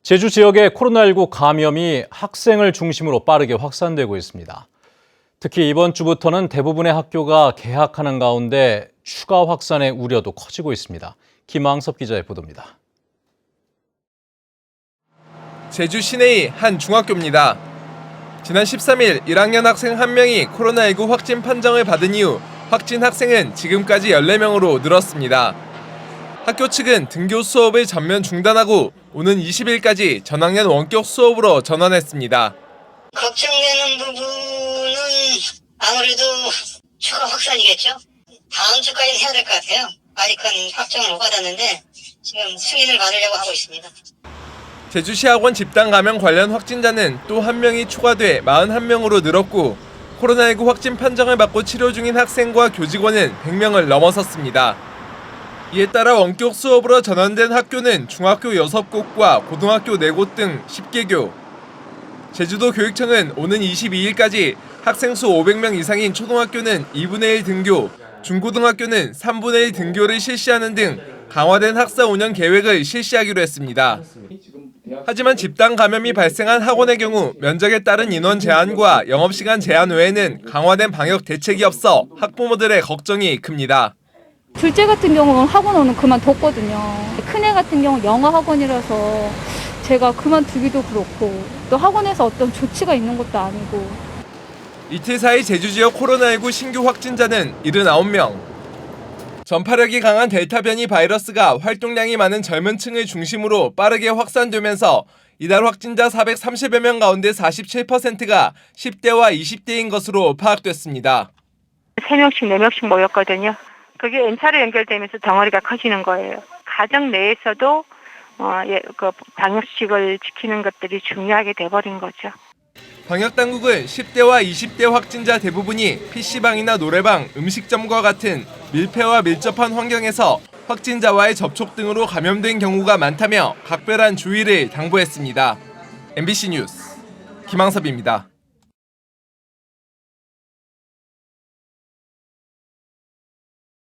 제주 지역의 코로나19 감염이 학생을 중심으로 빠르게 확산되고 있습니다. 특히 이번 주부터는 대부분의 학교가 개학하는 가운데 추가 확산의 우려도 커지고 있습니다. 김항섭 기자의 보도입니다. 제주 시내의 한 중학교입니다. 지난 13일 1학년 학생 1명이 코로나19 확진 판정을 받은 이후 확진 학생은 지금까지 14명으로 늘었습니다. 학교 측은 등교 수업을 전면 중단하고 오는 20일까지 전학년 원격 수업으로 전환했습니다. 걱정되는 부분은 아무래도 추가 확산이겠죠. 다음 주까지 해야 될 것 같아요. 아직은 확정을 못 받았는데 지금 승인을 받으려고 하고 있습니다. 제주시 학원 집단 감염 관련 확진자는 또 1명이 추가돼 41명으로 늘었고 코로나19 확진 판정을 받고 치료 중인 학생과 교직원은 100명을 넘어섰습니다. 이에 따라 원격 수업으로 전환된 학교는 중학교 6곳과 고등학교 4곳 등 10개교. 제주도 교육청은 오는 22일까지 학생 수 500명 이상인 초등학교는 2분의 1 등교, 중고등학교는 3분의 1 등교를 실시하는 등 강화된 학사 운영 계획을 실시하기로 했습니다. 하지만 집단 감염이 발생한 학원의 경우 면적에 따른 인원 제한과 영업시간 제한 외에는 강화된 방역 대책이 없어 학부모들의 걱정이 큽니다. 둘째 같은 경우는 학원은 그만뒀거든요. 큰애 같은 경우 영어 학원이라서 제가 그만두기도 그렇고 또 학원에서 어떤 조치가 있는 것도 아니고. 이틀 사이 제주 지역 코로나19 신규 확진자는 79명. 전파력이 강한 델타 변이 바이러스가 활동량이 많은 젊은 층을 중심으로 빠르게 확산되면서 이달 확진자 430여 명 가운데 47%가 10대와 20대인 것으로 파악됐습니다. 3명씩, 4명씩 모였거든요. 그게 N차로 연결되면서 덩어리가 커지는 거예요. 가정 내에서도 방역수칙을 지키는 것들이 중요하게 돼버린 거죠. 방역당국은 10대와 20대 확진자 대부분이 PC방이나 노래방, 음식점과 같은 밀폐와 밀접한 환경에서 확진자와의 접촉 등으로 감염된 경우가 많다며 각별한 주의를 당부했습니다. MBC 뉴스 김항섭입니다.